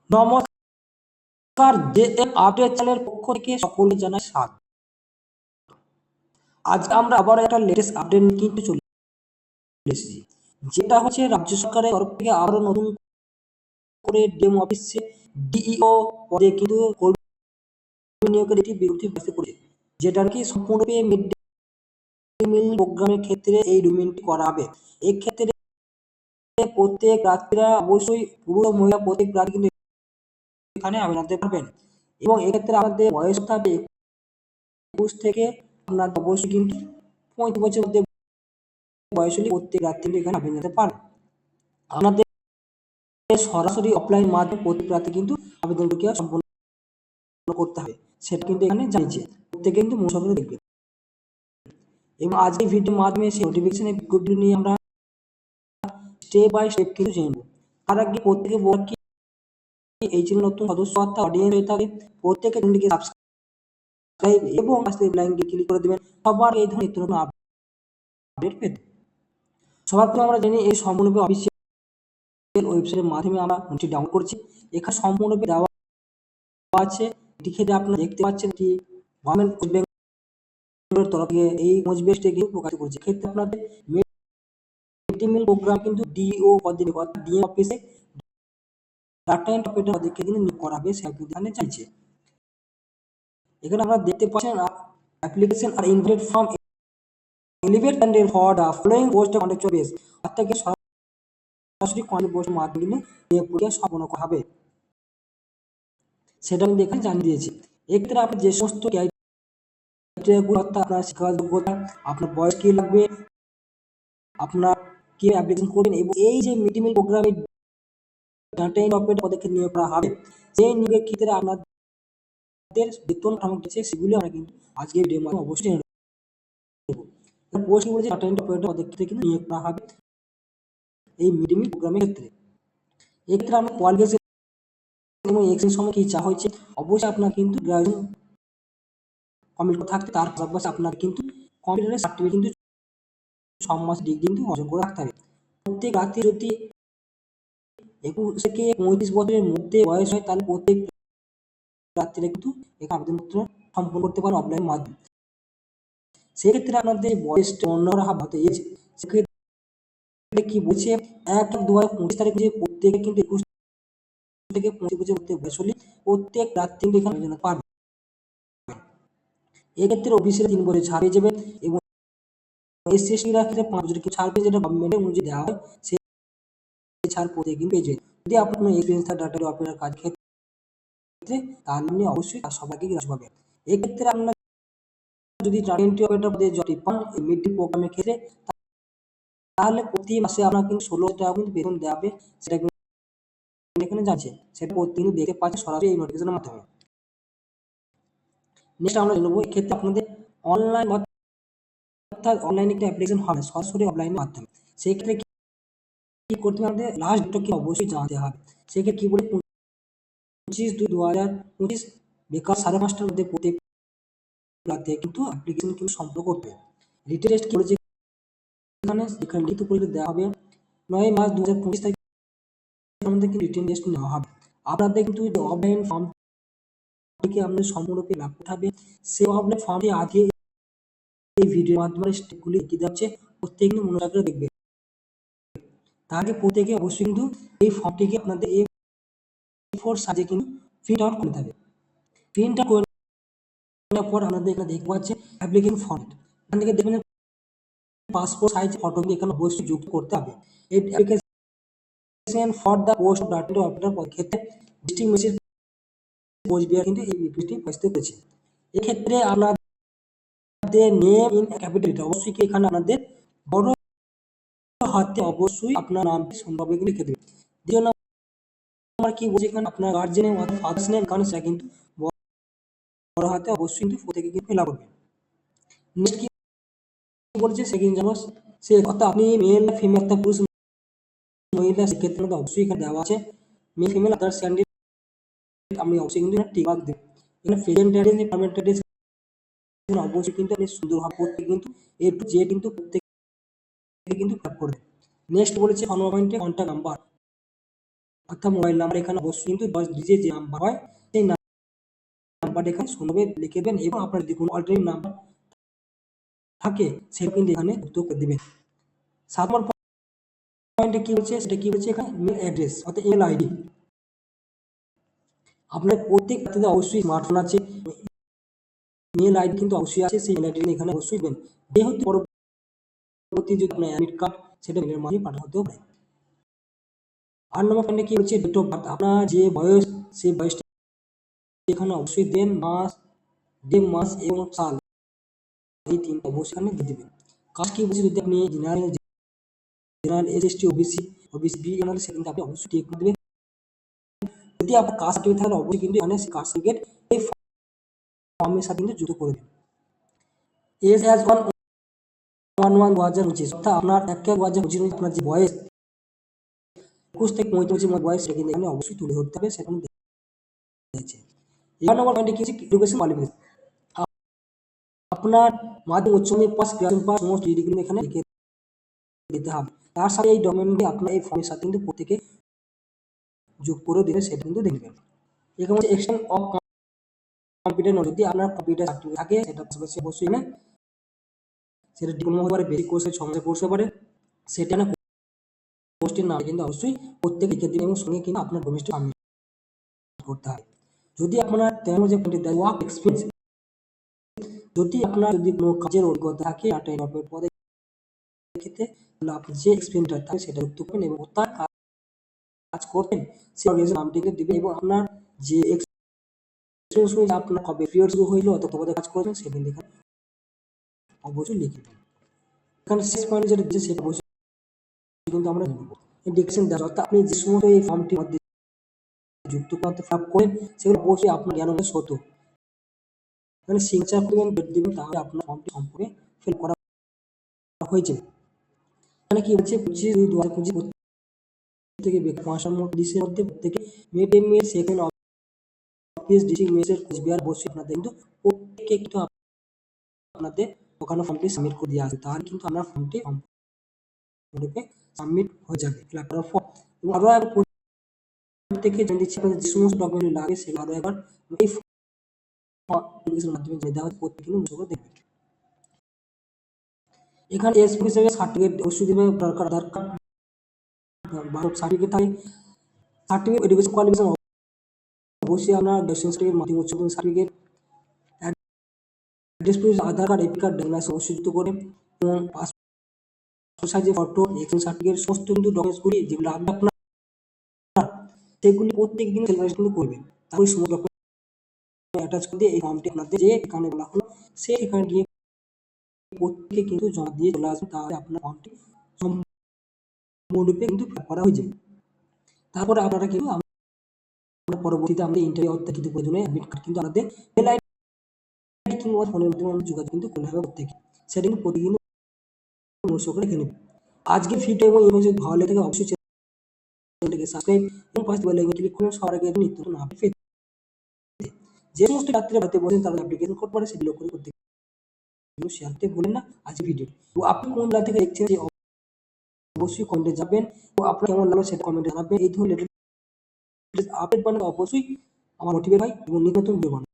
নমস্কার, JM update চ্যানেলের পক্ষ থেকে সকলকে জানাই স্বাগত। আজকে আমরা আবার একটা লেটেস্ট আপডেট নিয়ে কিন্তু চলে এসেছি, যেটা হচ্ছে রাজ্য সরকারের তরফ থেকে আরো নতুন করে ডিএম অফিসে ডিইও পদে কিন্তু কর্মী নিয়োগের একটি বিজ্ঞপ্তি প্রকাশ করেছে, যেটা কি সম্পূর্ণরূপে মিড ডে মিল প্রোগ্রামের ক্ষেত্রে এই রিক্রুটমেন্টটি করা হবে। এক্ষেত্রে প্রত্যেক প্রার্থীরা অবশ্যই পুরুষ ও মহিলা প্রত্যেক প্রার্থী কিন্তু এখানে আবেদন করতে পারবেন, এবং এক্ষেত্রে আমাদের বয়স থাকবে 21 থেকে আপনার অবশ্যই কিন্তু 35 বছরের মধ্যে বয়স হলে প্রত্যেক প্রার্থী এখানে আবেদন করতে পারবেন। আপনাদের সরাসরি অফলাইন মাধ্যমে প্রত্যেক প্রার্থী কিন্তু আবেদন প্রক্রিয়া সম্পন্ন করতে হবে, সেটা কিন্তু এখানে জানিয়েছে। প্রত্যেকে কিন্তু মনোযোগ দিয়ে দেখবেন, এবং আজকে ভিডিওর মাধ্যমে সেই নোটিফিকেশনের বিজ্ঞপ্তি নিয়ে আমরা স্টেপ বাই স্টেপ কিন্তু জেনে নেব। তার আগে প্রত্যেকে বলার কি, এই চ্যানেল নতুন সদস্য অর্থাৎ অডিয়েন্স হয়ে থাকে, প্রত্যেকে চ্যানেলটিকে সাবস্ক্রাইব এবং লাইনকে ক্লিক করে দেবেন সবার এই ধরনের নিত্য নতুন আপডেট পেতে। সবার প্রথমে আমরা জানি এই সম্পূর্ণ অফিসিয়াল ওয়েবসাইটের মাধ্যমে আমরা নোটটি ডাউনলোড করছি। এখানে সম্পূর্ণরূপে দেওয়া আছে, এটি ক্ষেত্রে আপনারা দেখতে পাচ্ছেন এটি গভর্নমেন্ট ওয়েস্ট বেঙ্গলের তরফ থেকে এই নোটিফিকেশনটি কিন্তু প্রকাশ করছে। ক্ষেত্রে আপনাদের মিড ডে মিল প্রোগ্রাম কিন্তু ডিও পদে অর্থাৎ ডিএম অফিসে ডাটা এন্ট্রি অপারেটর পদে কিন্তু নিয়োগ করা হবে, সেটা কিন্তু এখানে চাইছে। এখানে আমরা দেখতে পাচ্ছেন অ্যাপ্লিকেশন আর ইনভাইট ফ্রম এলিভেট candidate for the following post contractual base, অর্থাৎ সরাসরি কন্ট্রাক্ট পোস্টের মাধ্যমে কিন্তু নিয়োগ প্রক্রিয়া সম্পন্ন করা হবে, সেটা আমি এখানে জানিয়ে দিয়েছি। এক্ষেত্রে আপনি যে সমস্ত ক্রাইটেরিয়াগুলো অর্থাৎ আপনার শিক্ষাগত যোগ্যতা, আপনার বয়স কি লাগবে, আপনার কি অ্যাপ্লিকেশন করবেন, এবং এই যে মিড ডে মিল প্রোগ্রামে ডাটা এন্ট্রি অপারেটর পদে নিয়োগ করা হবে, সেই নিয়োগের ক্ষেত্রে আপনাদের বেতন কাঠামো দিচ্ছে, সেগুলি আমরা কিন্তু আজকে ভিডিওর মাধ্যমে অবশ্যই জেনে নেব। পোস্ট বলেছে ডাটা এন্ট্রি অপারেটর পদে কিন্তু নিয়োগ করা হবে এই মিড ডে মিল প্রোগ্রামের ক্ষেত্রে। এক্ষেত্রে আমরা কোয়ালিফিকেশন এবং এক্সপিরিয়েন্স সময় কি চাওয়া হয়েছে, অবশ্যই আপনার কিন্তু গ্রাজুয়েশন কমপ্লিট করা থাকতে, তার পাশাপাশি আপনার কিন্তু কম্পিউটারের সার্টিফিকেট কিন্তু 6 মাস ডিগ্রি কিন্তু অর্জন করে রাখতে হবে। প্রত্যেক প্রার্থী যদি 21 থেকে 35 বছরের মধ্যে বয়স হয়, তাহলে প্রত্যেক প্রার্থীরা কিন্তু এখানে আবেদনপত্র সম্পন্ন করতে পারে অফলাইন মাধ্যমে। সেক্ষেত্রে আপনাদের বয়সটা অন্যরা হতে এজ, সেক্ষেত্রে কি বলছে 1/1/2025 তারিখে যে প্রত্যেকে কিন্তু 21 থেকে 25 বছরের মধ্যে বয়স হলে প্রত্যেক প্রার্থী কিন্তু এখানে আবেদন পারবে। এক্ষেত্রে ওবিসিরা 3 বছর ছাড় পেয়ে যাবেন, এবং এসসি/এসটিরা ক্ষেত্রে 5 বছরের ছাড় পেয়ে, যেটা গভর্নমেন্টের অনুযায়ী দেওয়া হয়, সেই ছাড় প্রত্যেকে কিন্তু পেয়ে যাবেন। যদি আপনার কোনো এক্সপিরিয়েন্স থাকে ডাটা অপারেটর কাজ ক্ষেত্রে, তাহলে আপনি অবশ্যই তার সবাইকে গ্রাহ্য পাবেন। এক্ষেত্রে আপনার যদি ডাটা এন্ট্রি অপারেটর পদে জবটি পান এই মিড ডে প্রোগ্রামের ক্ষেত্রে, তাহলে প্রতি মাসে আপনার কিন্তু 16,000 টাকা কিন্তু বেতন দেওয়া হবে, সেটা কিন্তু এখানে জানছে, সেটা প্রতিদিন দেখতে পাচ্ছেন সরাসরি এই নোটিফিকেশনের মাধ্যমে। নেক্সট আমরা জেনে নেব, এক্ষেত্রে আপনাদের অনলাইন অর্থাৎ অনলাইনে একটা অ্যাপ্লিকেশন হবে সরাসরি অফলাইনের মাধ্যমে। সেই ক্ষেত্রে কি করতে হবে, আমাদের লাস্ট ডেটটা কি অবশ্যই জানাতে হবে। সেক্ষেত্রে কি বলে 25/2/2025 বিকাল 5:30টার মধ্যে প্রত্যেক প্রার্থী কিন্তু অ্যাপ্লিকেশন কিন্তু সম্পন্ন করতে হবে। রিটেন টেস্ট কি বলেছে এখানে লিখিত পরীক্ষা দেওয়া হবে 9 মার্চ 2025 তারিখের মধ্যে কিন্তু রিটেন টেস্ট নেওয়া হবে। আপনাদের কিন্তু অফলাইন ফর্মটিকে আপনাদের সম্পূর্ণরূপে লাভ করতে হবে। সেই অফলাইন ফর্মটি আজকে এই ভিডিওর মাধ্যমে স্টেপগুলি দেখিয়ে যাচ্ছে, প্রত্যেকে কিন্তু মনোযোগ করে দেখবে। তার আগে প্রত্যেকে অবশ্যই কিন্তু এই ফর্মটিকে আপনাদের A4 সাইজে কিন্তু প্রিন্ট আউট করতে হবে। প্রিন্ট আউট করে নেওয়ার পর আপনাদের এখানে দেখতে পাচ্ছেন অ্যাপ্লিকেশন ফর্ম, এখান থেকে দেখবেন পাসপোর্ট সাইজ ফটো এখানে অবশ্যই যুক্ত করতে হবে। এই application for the post of data operator ক্ষেত্রে ডিস্ট্রিক্ট মেসেজ কোচবিহার কিন্তু এই বিজ্ঞপ্তি প্রস্তুত করেছে। এক্ষেত্রে আপনাদের নেম ইন ক্যাপিটাল অবশ্যই কি এখানে আপনাদের বড় হাতে অবশ্যই আপনার নামটি সুন্দরভাবে লিখে দেবেন। দ্বিতীয় নাম্বার কি বলছে, এখানে আপনার গার্জেন নেম অর্থাৎ ফাদার্স নেম এখানে সেটা কিন্তু বড় হাতে অবশ্যই কিন্তু প্রত্যেকে কিন্তু ফিল আপ করবেন। নেক্সট কি বলেছে সেকেন্ড জানুয়ারি, সে অর্থাৎ আপনি মেল না ফিমেল অর্থাৎ পুরুষ মহিলা, সেক্ষেত্রে কিন্তু অবশ্যই এখানে দেওয়া আছে মেল ফিমেল আদার্স ক্যান্ডিডেট, আপনি অবশ্যই কিন্তু টিক মার্ক দেবেন। এখানে প্রেজেন্ট অ্যাড্রেস পার্মানেন্ট অ্যাড্রেস অবশ্যই কিন্তু আপনি সুন্দরভাবে প্রত্যেকে কিন্তু A to Z কিন্তু প্রত্যেকে কিন্তু ফিল আপ করবেন। নেক্সট বলেছে অনলাইনে কন্ট্যাক্ট নাম্বার, অর্থাৎ মোবাইল নাম্বার এখানে অবশ্যই কিন্তু 10 ডিজিট যে নাম্বার হয় সেই নাম্বারটা এখানে সুন্দরভাবে লিখে দেবেন এবং আপনার যদি কোনো অল্টারনেটিভ নাম্বার থাকে সেটা কিন্তু এখানে যুক্ত করে দিবেন। 7 নম্বর পয়েন্টে কি বলছে, সেটা কি বলছে এখানে মেল অ্যাড্রেস অর্থাৎ ইমেল আইডি। আপনার প্রত্যেক ব্যক্তিদের অবশ্যই স্মার্টফোন আছে, মেল আইডি কিন্তু অবশ্যই আছে, সেই মেল আইডি এখানে অবশ্যই দেবেন। যেহেতু পরবর্তী যদি আপনার অ্যাডমিট কার্ড সেটা মেলের মাধ্যমে পাঠানো হতেও পারে। 8 নম্বর পয়েন্টে কি বলছে ডেট অফ বার্থ, আপনার যে বয়স সেই বয়সটা এখানে অবশ্যই দেন, মাস এবং সাল এই 3টা অবশ্যই এখানে দিয়ে দিবেন। কাস্ট কি বলছে, যদি আপনি জেনারেল এসটি ওবিসি বি জেনারেল সেখানে আপনি অবশ্যই টিক করে দিবেন। যদি আপনার কাস্ট সার্টিফিকেট থাকে অবশ্যই কিন্তু এখানে কাস্ট সার্টিফিকেট এই ফর্মের সাথে কিন্তু যুক্ত করে দিন। এজ অ্যাজ অন 1/1/2025 অর্থাৎ আপনার 1/1/2025 আপনার যে বয়স 21 থেকে 35 এর বয়স সেটা কিন্তু এখানে অবশ্যই তুলে ধরতে হবে, সেটা দিয়েছে। 11 নম্বর পয়েন্টে কি হচ্ছে এডুকেশন কোয়ালিফিকেশন, আপনার মাধ্যমিক উচ্চ মাধ্যমিক পাস গ্রাজুয়েশন পাস সমস্ত ডিগ্রি এখানে লিখে দিতে হবে। তার সাথে এই ডকুমেন্টটি আপনার এই ফর্মের সাথে কিন্তু প্রত্যেকে যোগ করে দেবে, সেটা কিন্তু দেখবেন। এখানে হচ্ছে এক্সটেন্ট অফ কম্পিউটার নলেজ, যদি আপনার কম্পিউটার সার্টিফিকেট থাকে সেটা পাশাপাশি অবশ্যই না, সেটা ডিপ্লোমা হতে পারে, বেসিক কোর্সের 6 মাসের কোর্স হতে পারে, সেটা না পোস্টের নাম কিন্তু অবশ্যই প্রত্যেকে লিখে দিন এবং সঙ্গে কিন্তু আপনার ডকুমেন্টটি সাবমিট করতে হবে। যদি আপনার 13 যে পয়েন্টে দেয় ওয়ার্ক এক্সপিরিয়েন্স, যদি আপনার যদি কোনো কাজের অভিজ্ঞতা থাকে ডাটা এন্ট্রি পদে ক্ষেত্রে, তাহলে আপনি যে এক্সপিরিয়েন্সটা থাকে সেটা যুক্ত করবেন এবং কোথায় কাজ করবেন সেই অর্গানাইজেশন নামটিকে দিবেন এবং আপনার যে এক্সপিরিয়েন্স অনুযায়ী আপনার কবে পিরিয়ড শুরু হইলো অথবা কোথায় কাজ করবেন সেটা এখানে অবশ্যই লিখে দিন। এখানে 6 পয়েন্ট যেটা দিয়েছে সেটা অবশ্যই কিন্তু আমরা নেব। ইন্ডিকেশন দেওয়া, অর্থাৎ আপনি যে সমস্ত এই ফর্মটির মধ্যে যুক্ত করতে ফিল আপ করেন সেগুলো অবশ্যই আপনার জ্ঞান অনুযায়ী সত্য, মানে সিগনেচার করবেন, ডেট দিবেন, তাহলে আপনার ফর্মটি সম্পূর্ণ ফিল করা হয়ে যাবে। এখানে কি হচ্ছে 25/2/2025 থেকে 5 মধ্যে প্রত্যেকে mid day meal second office district মেসের কোচবিহার বসে আপনাদের কিন্তু প্রত্যেকে কিন্তু আপনাদের ওখানে ফর্মটি সাবমিট করে দিয়ে আসবে, তাহলে কিন্তু আপনার ফর্মটি সম্পূর্ণরূপে সাবমিট হয়ে যাবে ফিল আপ করার পর। এবং আরও একবার প্রত্যেকে জেনে দিচ্ছি আপনাদের যে সমস্ত ডকুমেন্ট লাগে সেগুলো আরও একবার এই ফর্মের মাধ্যমে জেনে দেওয়া হচ্ছে, প্রত্যেকে কিন্তু মুছে করে দেখবেন। এখানে এস হিসেবে সার্টিফিকেট অবশ্যই দেবে, দরকার আধার কার্ড সার্টিফিকেট থাকে, সার্টিফিকেট এডুকেশন কোয়ালিফিকেশন অবশ্যই আপনার গ্র্যাজুয়েশন সার্টিফিকেট মাধ্যমিক উচ্চ মাধ্যমিক সার্টিফিকেট, অ্যাড্রেস প্রুফ আধার কার্ড এপি কার্ড ডকুমেন্টস অবশ্যই যুক্ত করে এবং পাসপোর্ট সাইজের ফটো এক্সচেঞ্জ সার্টিফিকেট সমস্ত কিন্তু ডকুমেন্টসগুলি যেগুলো লাগবে আপনার সেগুলি প্রত্যেক দিন সেলফাইজ কিন্তু করবেন। তারপরে সমস্ত ডকুমেন্ট অ্যাটাচ করে দিয়ে এই ফর্মটি আপনাদের যে এখানে বলা হলো সেই এখানে গিয়ে প্রত্যেকে কিন্তু জমা দিয়ে চলে আসবে, তাহলে আপনার ফর্মটি সম্পূর্ণরূপে কিন্তু ফিল করা হয়ে যাবে। তারপরে আপনারা কিন্তু আমরা পরবর্তীতে আমাদের ইন্টারভিউ অর্থাৎ কিন্তু প্রয়োজনে অ্যাডমিট কার্ড কিন্তু আমাদের মেল আইডি কিংবা ফোনের মাধ্যমে আমরা যোগাযোগ কিন্তু করতে হবে প্রত্যেকে, সেটা কিন্তু প্রতিদিন নোটস করে রেখে নেবেন। আজকের ভিডিও এবং ইমেজ যদি ভালো লেগে থাকে অবশ্যই চ্যানেলটিকে সাবস্ক্রাইব এবং পাশে বেল আইকনে ক্লিক করুন সবার আগে নিত্য নতুন আপডেট পেতে। যে সমস্ত যাত্রীরা বাড়িতে বসেন তারা অ্যাপ্লিকেশন করতে পারে, সেগুলো করে প্রত্যেকে শেয়ার করতে ভুলেন না আজকের ভিডিও। তো আপনি কোন জেলা থেকে দেখছেন অবশ্যই কমেন্টে যাবেন ও আপনার কেমন লাগলো সেটা কমেন্টে জানাবেন। এই ধরনের আপডেট বানাতে অবশ্যই আমার মোটিভেট হয় এবং নিত্য নতুন ভিডিও বানাই।